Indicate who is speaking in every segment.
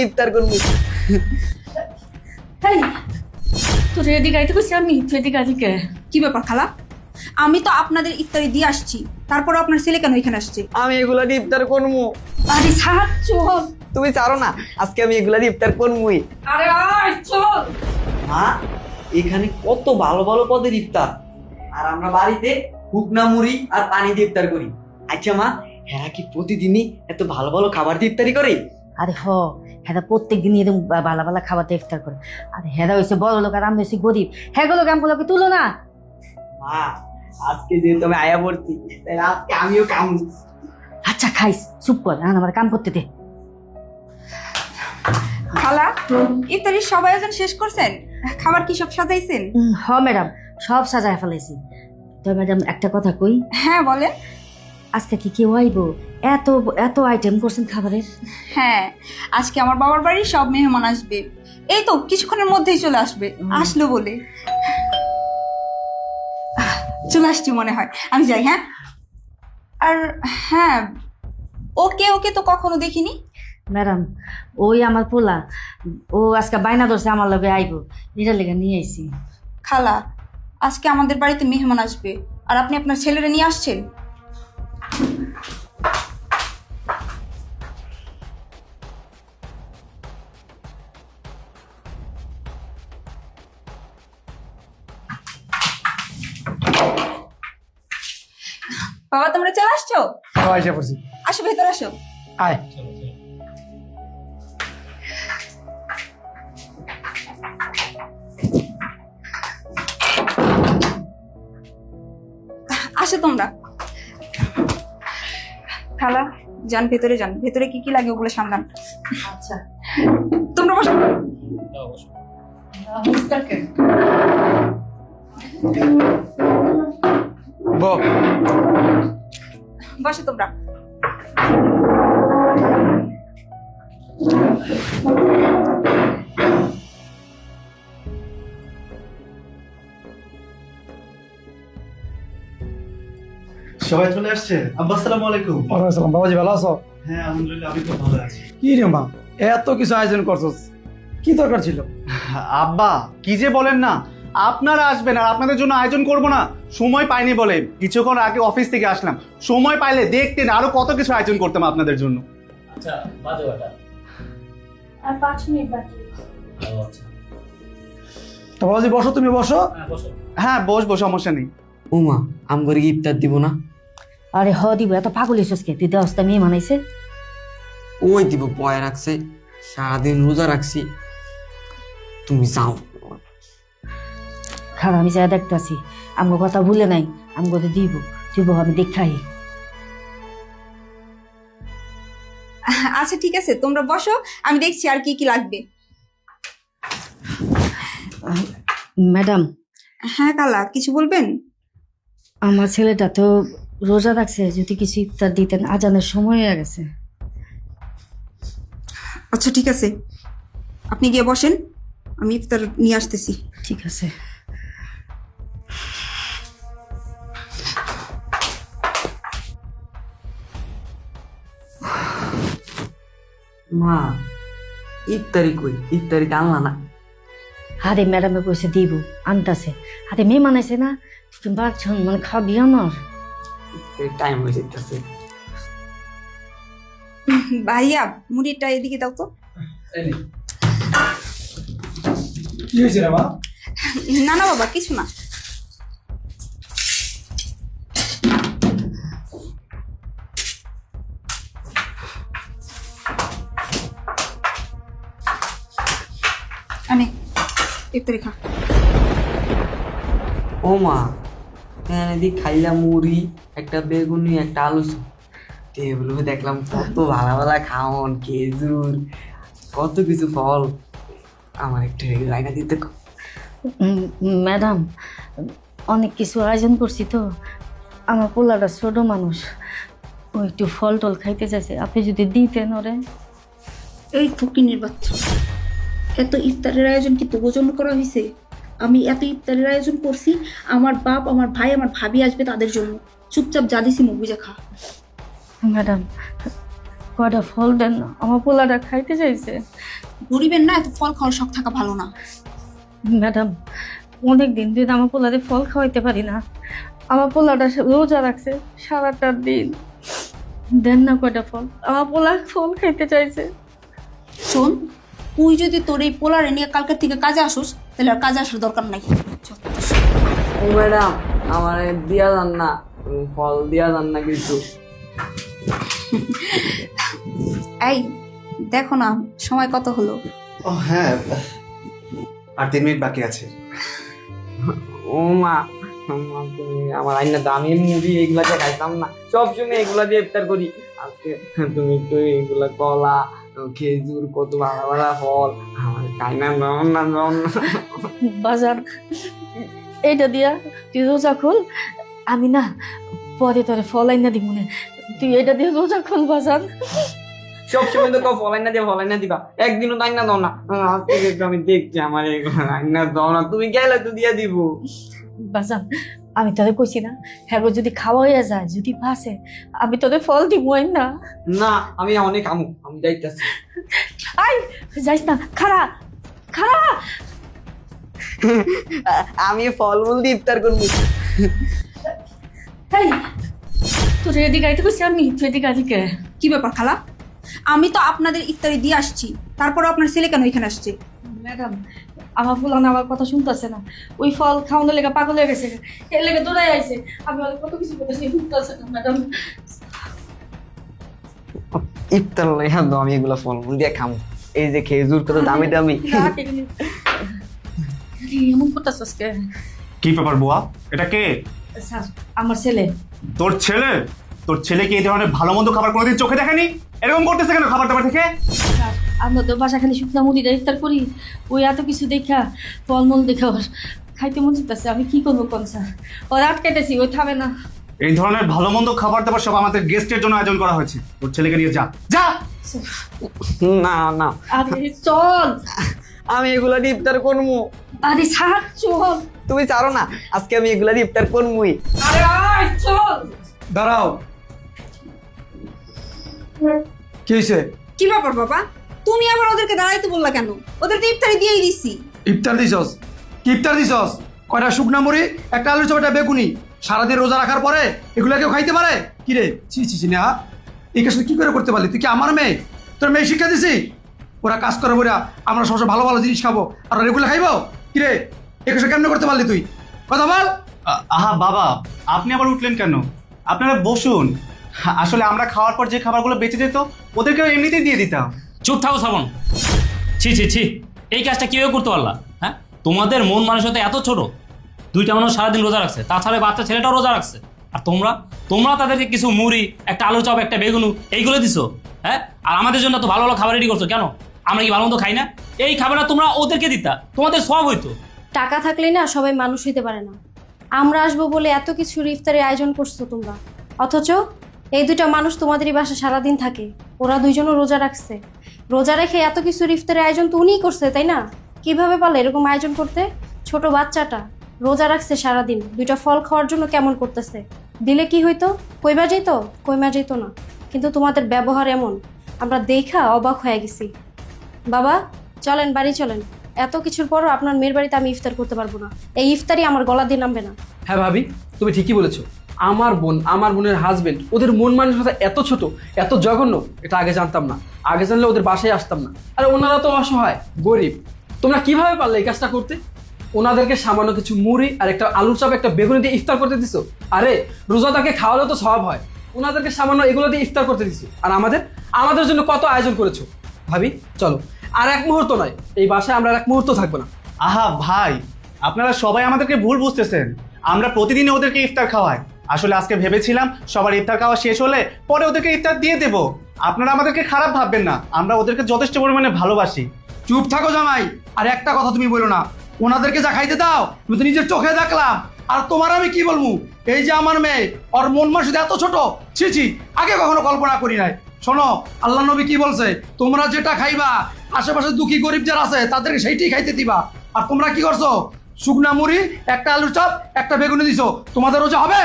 Speaker 1: ইফতার করবো।
Speaker 2: তাই তোর এদিকে আইতে বলছি আমি, তুই এদিকে আদিকে
Speaker 3: কি ব্যাপার খালা? আমি তো আপনাদের ইফতারি দিয়ে আসছি, তারপরে আপনার ছেলে কেন এখানে আসছে?
Speaker 1: আমি এগুলা দিয়ে ইফতার করবো।
Speaker 2: আরে ছাড়, চল।
Speaker 1: তুমি চারো না, আজকে আমি এগুলা দিয়ে ইফতার করবোই।
Speaker 2: আরে আয় চল।
Speaker 1: মা, এখানে কত ভালো ভালো পদের ইফতার, আর আমরা বাড়িতে শুকনা মুড়ি আর পানি দিয়ে ইফতার করি। আচ্ছা মা, হ্যাঁ কি প্রতিদিনই এত ভালো ভালো খাবার দিয়ে ইফতারি করে?
Speaker 4: আরে হেরা প্রত্যেক দিন এরকম ভালো ভালো খাবার দিয়ে ইফতার করে। আরে হেরা হয়েছে বড় লোক আর আমি হয়েছি গরিব, হ্যাগুলো কামগুলোকে তুলো না।
Speaker 1: মা, আজকে যেহেতু আমি আয়া পড়ছি, তাই আজকে আমিও কাম।
Speaker 4: আচ্ছা খাইস, চুপ কর, আমার কাম করতে দে।
Speaker 3: খালা, ইফতারির সব আয়োজন শেষ করছেন? খাবার কি সব সাজাইছেন?
Speaker 4: ম্যাডাম, সব সাজায় ফেলাইছি। তো ম্যাডাম একটা কথা কই,
Speaker 3: হ্যাঁ বলেন।
Speaker 4: আজকে কি কেউ আইব? এত এত আইটেম করছেন খাবারের।
Speaker 3: হ্যাঁ, আজকে আমার বাবার বাড়ির সব মেহমান আসবে, এই তো কিছুক্ষণের মধ্যেই চলে আসবে। আসলো বলে চলে আসছি মনে হয়, আমি যাই। হ্যাঁ, আর হ্যাঁ, ওকে ওকে তো কখনো দেখিনি।
Speaker 4: ম্যাডাম, ওই আমার পোলা, ও আজকে বাইনা ধরছে আমার লগে আইব, এটা লেগে নিয়ে আইছি।
Speaker 3: খালা, আজকে আমাদের বাড়িতে মেহমান আসবে, আর আপনি আপনার ছেলেরা নিয়ে আসছেন? বাবা, তোমরা চলে আসছো?
Speaker 5: এসে পড়ছি।
Speaker 3: আসো, ভেতর আসো।
Speaker 5: আয়।
Speaker 3: আসো তোমরা। খালা, যান ভেতরে, যান ভেতরে, কি কি লাগে ওগুলো সামলান।
Speaker 4: আচ্ছা
Speaker 3: তোমরা বসো। বসো তোমরা।
Speaker 6: সবাই চলে আসছে। আব্বা, আসসালামু আলাইকুম।
Speaker 5: ওয়ালাইকুম আসসালাম। বাবাজি ভালো আছো?
Speaker 6: হ্যাঁ আলহামদুলিল্লাহ, আমি খুব ভালো আছি।
Speaker 5: কি রে মা, এত কিছু আয়োজন করছস, কি দরকার ছিল?
Speaker 6: আব্বা কি যে বলেন না, আপনারা আসবেন আর আপনাদের জন্য আয়োজন করব না, সময় পাইনি বলে কিছুক্ষণ আগে অফিস থেকে আসলাম। সময় পাইলে দেখতেন আরো কত কিছু আয়োজন করতাম আপনাদের জন্য।
Speaker 7: আচ্ছা বাজে বাটা।
Speaker 2: আর 5 মিনিট বাকি।
Speaker 7: আচ্ছা
Speaker 5: তো বাবাজি বসো, তুমি বসো।
Speaker 7: হ্যাঁ বসো।
Speaker 6: হ্যাঁ বসবো, সমস্যা নেই।
Speaker 1: উমা, আম করে কি ইফতার দিব না?
Speaker 4: আরে দিব, এত পাগল হইছস কে? তুই দেওয়াস মেয়ে মানাইছে।
Speaker 1: ওই দিব, পয় রাখছে, সারাদিন রোজা রাখছি। তুমি যাও।
Speaker 4: খারাপ, আমি যা দেখতেছি, আমার কথা ভুলে নাই, আমি কথা দিব দিব, আমি দেখাই।
Speaker 3: আচ্ছা ঠিক আছে, তোমরা বসো, আমি দেখছি আর কি কি লাগবে।
Speaker 4: ম্যাডাম,
Speaker 3: হ্যাঁ খালা, কিছু বলবেন?
Speaker 4: আমার ছেলেটা তো রোজা রাখছে, যদি কিছু ইফতার দিতেন, আজানের সময় হয়ে গেছে।
Speaker 3: আচ্ছা ঠিক আছে, আপনি গিয়ে বসেন, আমি ইফতার নিয়ে আসতেছি।
Speaker 4: ঠিক আছে।
Speaker 1: মা, ইফতারি কই? ইফতারিতে আনলা না?
Speaker 4: আরে ম্যাডামে কইছে দিব, আনতাছে। আরে মেয়ে মানাইছে না, তুই বাচ্চা মানে খাবি আমার।
Speaker 1: টাইম হয়ে যাইতেছে।
Speaker 3: ভাইয়া, মুড়িটা এদিকে দাও তো।
Speaker 5: কি হয়েছে রে মা?
Speaker 3: না না বাবা, কিছু না। আমি ইফতারি খা।
Speaker 1: ও মা, এদিক খাইলাম মুড়ি, একটা বেগুনি, একটা আলু চপ। টেবিল দেখলাম কত ভালো ভালো খাওন, খেজুর, কত কিছু ফল। আমার একটু রায়না দিতে।
Speaker 4: ম্যাডাম, অনেক কিছু আয়োজন করছি তো, আমার পোলাটা ছোট মানুষ, ও একটু ফল টল খাইতে চাইছে, আপনি যদি দিতেন ওরে।
Speaker 3: এই ফকিনির বাচ্চা, এত ইফতারের আয়োজন কি তোর জন্য করা হয়েছে? আমি এত ইফতারের আয়োজন করছি আমার বাপ, আমার ভাই, আমার ভাবি আসবে তাদের জন্য। চুপচাপ যা দিছি মুখ বুঝে খা।
Speaker 4: ম্যাডাম, কয়টা ফল দেন না, আমার পোলাটা খাইতে চাইছে।
Speaker 3: গরিবের না এত ফল খাওয়ার শখ থাকা ভালো না।
Speaker 4: ম্যাডাম, অনেক দিন দিন আমার পোলারে ফল খাওয়াইতে পারি না। আমার পোলাটা রোজা রাখছে সারাটা দিন। দেন না কয়টা ফল, আমার পোলা ফল খাইতে চাইছে।
Speaker 3: শোন, তুই যদি তোর এই পোলারে নিয়ে কালকের থেকে কাজে আসোস তাহলে আর কাজে আসার দরকার নাই।
Speaker 1: ও ম্যাডাম, আমার দিয়া যান না, ফল দিয়া যান না কিছু।
Speaker 3: এই দেখো না সময় কত হলো।
Speaker 6: ও হ্যাঁ, আর 3 মিনিট বাকি আছে।
Speaker 1: ও মা, তুমি আমার আইনা দামি মুড়ি এগুলাকে খাইতাম না, সবসময় এগুলা দিয়ে ইফতার করি। আজকে তুমি একটু এগুলা কলা খেজুর কত ভালো ভালো ফল আমার খাইনা দাও না, দাও না।
Speaker 4: বাজার এইটা দিয়া তুই রোজা খোল, আমি না পরে তোরে ফল আইনা দিব না। তুই এটা দিয়ে রোজা খোল বাজার।
Speaker 1: সবসময় তো ফল আইনা দিয়ে ফল আইনা দিবা, একদিনও তো আইনা দাও না। আজকে একটু আমি দেখছি আমার এগুলো আইনা দাও না, তুমি গেলে তো দিয়ে দিব।
Speaker 4: বাজান, আমি তোরে কইছি না, হ্যাঁ যদি খাওয়া হয়ে যায়, যদি বাসে আমি তোরে ফল দিব না।
Speaker 1: না, আমি অনেক আমু, আমি যাইতেছি।
Speaker 4: আই যাইস না, খারা খারা।
Speaker 1: আমি ফলমূল দিয়ে ইফতার করবো।
Speaker 2: এই তোর এদিকে আইতে কইছি আমি, তুই এদিকে আলি কে?
Speaker 3: কি ব্যাপার খালা? আমি তো আপনাদের ইফতারি দিয়ে আসছি, তারপরে আপনার ছেলে কেন এখানে আসছে?
Speaker 4: ম্যাডাম, আমার ফুলান আমার কথা শুনতেছে না, ওই ফল খাওয়ানোর লেগে পাগল হয়ে গেছে, এর লেগে দৌড়াই আইছে। আমি ওকে কত কিছু বলেছি, শুনতেছে না ম্যাডাম।
Speaker 1: ইফতার লইয়া দাও, আমি এগুলো ফলমূল দিয়ে খামু। এই যে খেজুর কত দামি দামি।
Speaker 4: এমন করতেছস কে?
Speaker 6: কি ব্যাপার বুয়া, এটা কে?
Speaker 4: স্যার, আমার ছেলে।
Speaker 6: তোর ছেলে? তোর ছেলে কি এই ধরনের ভালো মন্দ খাবার কোনোদিন চোখে দেখেনি? এরকম করতেছে কেন খাবার দাবার থেকে?
Speaker 4: স্যার, আমরা তো বাসা খালি শুকনা মুড়িটা ইফতার করি, ওই এত কিছু দেখা ফলমূল দেখা ওর খাইতে মন চাইতেছে। আমি কি করবো কোন স্যার, ওর আটকাইতেছি, ওই থামে না।
Speaker 6: এই ধরনের ভালো মন্দ খাবার দাবার সব আমাদের গেস্টের জন্য আয়োজন করা হয়েছে। তোর ছেলেকে নিয়ে যা যা।
Speaker 1: না না,
Speaker 4: আরে চল,
Speaker 1: আমি এগুলা দিয়ে ইফতার করবো।
Speaker 4: আরে ছাড়, চল।
Speaker 1: তুমি চারো না, আজকে আমি এগুলা দিয়ে ইফতার করবই।
Speaker 4: আরে আয় চল।
Speaker 5: দাঁড়াও, কি হয়েছে?
Speaker 3: কি ব্যাপার বাবা, তুমি আবার ওদেরকে দাঁড়াইতে বললা কেন? ওদের তো ইফতারি দিয়েই দিছি।
Speaker 5: ইফতার দিছস? কি ইফতার দিছস? কয়টা শুকনা মুড়ি, একটা আলু চপ, একটা বেগুনি। সারাদিন রোজা রাখার পরে এগুলো কেউ খাইতে পারে? কি রে, ছি ছি ছি, না এই কাজটা কি করে করতে পারলি? তুই কি আমার মেয়ে? তোর মেয়ে শিক্ষা দিছি? ওরা কাজ করে বলে আমরা সবসময় ভালো ভালো জিনিস খাবো আর এগুলো খাইবো? কি রে, এই কাজটা কেমন করতে পারলি তুই? কথা বল।
Speaker 6: আহা বাবা, আপনি আবার উঠলেন কেন? আপনারা বসুন। আসলে আমরা খাওয়ার পর যে খাবারগুলো বেঁচে যেত ওদেরকে এমনিতেই দিয়ে দিতাম।
Speaker 7: চুপ থাকো শ্রাবণ। ছি ছি ছি, এই কাজটা কিভাবে করতে পারলা? হ্যাঁ, তোমাদের মন মানসিকতা এত ছোট। দুইটা মানুষ সারাদিন রোজা রাখছে, তাছাড়া বাচ্চা ছেলেটাও রোজা রাখছে, আর তোমরা তাদেরকে কিছু মুড়ি, একটা আলু চপ, একটা বেগুনু এইগুলো দিছো। হ্যাঁ, আর আমাদের জন্য তো ভালো ভালো খাবার রেডি করছো কেন? আমরা কি ভালো মন্দ খাই না? এই খাবারটা তোমরা ওদেরকে দিতা, তোমাদের সব হইতো।
Speaker 8: টাকা থাকলেই না সবাই মানুষ হইতে পারে না। আমরা আসবো বলে এত কিছু ইফতারের আয়োজন করছো তোমরা, অথচ এই দুইটা মানুষ তোমাদেরই বাসা সারাদিন থাকে, ওরা দুইজনও রোজা রাখছে। রোজা রেখে এত কিছু ইফতারের আয়োজন তো উনিই করছে, তাই না? কিভাবে পারলে এরকম আয়োজন করতে? ছোট বাচ্চাটা রোজা রাখছে সারাদিন, দুইটা ফল খাওয়ার জন্য কেমন করতেছে। দিলে কি হইতো? কইমা যেত না। কিন্তু তোমাদের ব্যবহার এমন, আমরা দেখা অবাক হয়ে গেছি। বাবা চলেন, বাড়ি চলেন। এত কিছুর পরও আপনার মেয়ের বাড়িতে আমি ইফতার করতে পারবো না। এই ইফতারি আমার গলা দিয়ে নামবে না।
Speaker 9: হ্যাঁ ভাবি, তুমি ঠিকই বলেছো। আমার বোন, আমার বোনের হাজবেন্ড, ওদের মন মানসিকতা এত ছোট, এত জঘন্য, এটা আগে জানতাম না। আগে জানলে ওদের বাসায় আসতাম না। আর ওনারা তো অসহায়, গরিব। তোমরা কিভাবে পারলে এই কাজটা করতে? ওনাদেরকে সামান্য কিছু মুড়ি আর একটা আলুর চপ, একটা বেগুনি দিয়ে ইফতার করতে দিছো। আরে রোজাদারকে খাওয়ালে তো সওয়াব হয়, ওনাদেরকে সামান্য এগুলো দিয়ে ইফতার করতে দিছো। আর আমাদের জন্য কত আয়োজন করেছো। ভাবি চলো, আর এক মুহূর্ত নয়, এই বাসায় আমরা আর এক মুহূর্ত থাকবো না।
Speaker 6: আহা ভাই, আপনারা সবাই আমাদেরকে ভুল বুঝতেছেন। আমরা প্রতিদিন ওদেরকে ইফতার খাওয়াই। আসলে আজকে ভেবেছিলাম সবার ইফতার খাওয়া শেষ হলে পরে ওদেরকে ইফতার দিয়ে দেব। আপনারা আমাদেরকে খারাপ ভাববেন না, আমরা ওদেরকে যথেষ্ট পরিমাণে ভালোবাসি।
Speaker 5: চুপ থাকো জামাই, আর একটা কথা তুমি বলো না। ওনাদেরকে যা খাইতে দাও তুমি তো নিজের চোখে দেখলাম। আর তোমার আমি কি বলবো? এই যে আমার মেয়ে, ওর মন মানসিকতা এত ছোট, ছি ছি, আগে কখনো কল্পনা করি নাই। শোনো, আল্লাহ নবী কি বলছে? তোমরা যেটা খাইবা আশেপাশে দুঃখী গরিব যারা আছে তাদেরকে সেইটাই খাইতে দিবা। আর তোমরা কি করছো? শুকনা মুড়ি, একটা আলুর চপ, একটা বেগুনি দিছো। তোমাদের রোজা হবে?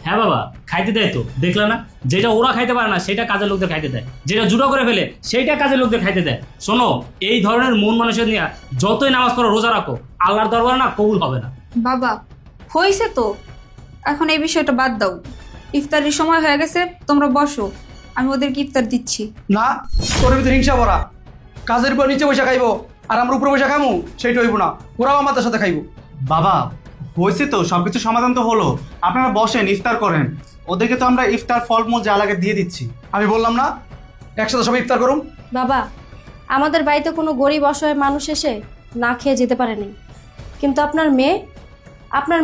Speaker 7: হ্যাঁ বাবা, খাইতে দেয় তো, দেখলে না? যেটা ওরা খাইতে পারে না সেটা কাজের লোকদের খাইতে দেয়, যেটা জুটো করে ফেলে সেইটা কাজের লোকদের খাইতে দেয়। শোনো, এই ধরনের মন মানুষের নিয়ে যতই নামাজ পড়ো রোজা রাখো, আল্লাহর দরবারে না কবুল হবে না।
Speaker 3: বাবা হয়েছে তো, এখন এই বিষয়টা বাদ দাও। ইফতারের সময় হয়ে গেছে, তোমরা বসো, আমি ওদেরকে ইফতার দিচ্ছি।
Speaker 5: না, তোর ভিতরে হিংসা ভরা। কাজের উপর নিচে বসে খাইবো আর আমরা উপরে বসে খামু, সেইটা হইব না। ওরাও আমাদের সাথে খাইবো।
Speaker 6: বাবা হয়েছে তো, সবকিছু সমাধান তো হলো, আপনারা বসেন ইফতার করেন। ওদেরকে তো আমরা ইফতার ফলমূল যা লাগে দিয়ে দিচ্ছি।
Speaker 5: আমি বললাম না একসাথে সবাই ইফতার করুম।
Speaker 8: বাবা, আমাদের বাড়িতে কোনো গরিব অসহায় মানুষ এসে না খেয়ে যেতে পারেনি, কিন্তু আপনার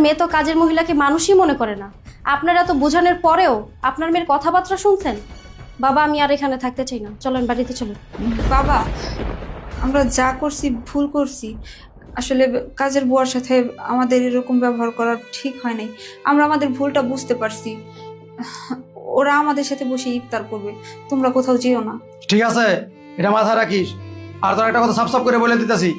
Speaker 8: মেয়ে তো কাজের মহিলাকে মানুষই মনে করে না। আপনারা তো বোঝানোর পরেও আপনার মেয়ের কথাবার্তা শুনছেন। বাবা, আমি আর এখানে থাকতে চাই না, চলেন বাড়িতে চলুন।
Speaker 3: বাবা আমরা যা করছি ভুল করছি, আসলে কাজের বুয়ার সাথে আমাদের এরকম ব্যবহার করা ঠিক হয় নাই। আমরা আমাদের ভুলটা বুঝতে পারছি, ওরা আমাদের সাথে বসে ইফতার করবে, তোমরা কোথাও যেও না।
Speaker 5: ঠিক আছে, এটা মাথায় রাখিস। আর তোর একটা কথা সাফ করে বলে দিতেছি,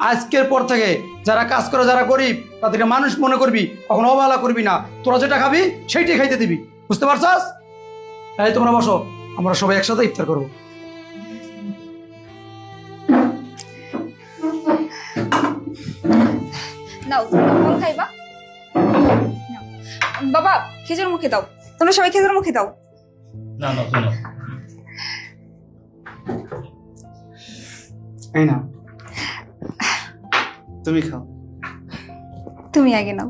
Speaker 5: আজকের পর থেকে যারা কাজ করে, যারা গরিব, তাদেরকে মানুষ মনে করবি, কখনো অবহেলা করবি না। তোরা যেটা খাবি সেইটাই খাইতে দিবি, বুঝতে পারছস? এই তোমরা বসো, আমরা সবাই একসাথে ইফতার করবো।
Speaker 3: নাও ফল খাইবা, নাও। বাবা খেজুর মুখে দাও, তোমরা সবাই খেজুর মুখে দাও।
Speaker 7: না না, শোনো,
Speaker 6: এই না, তুমি খাও।
Speaker 3: তুমি আগে নাও।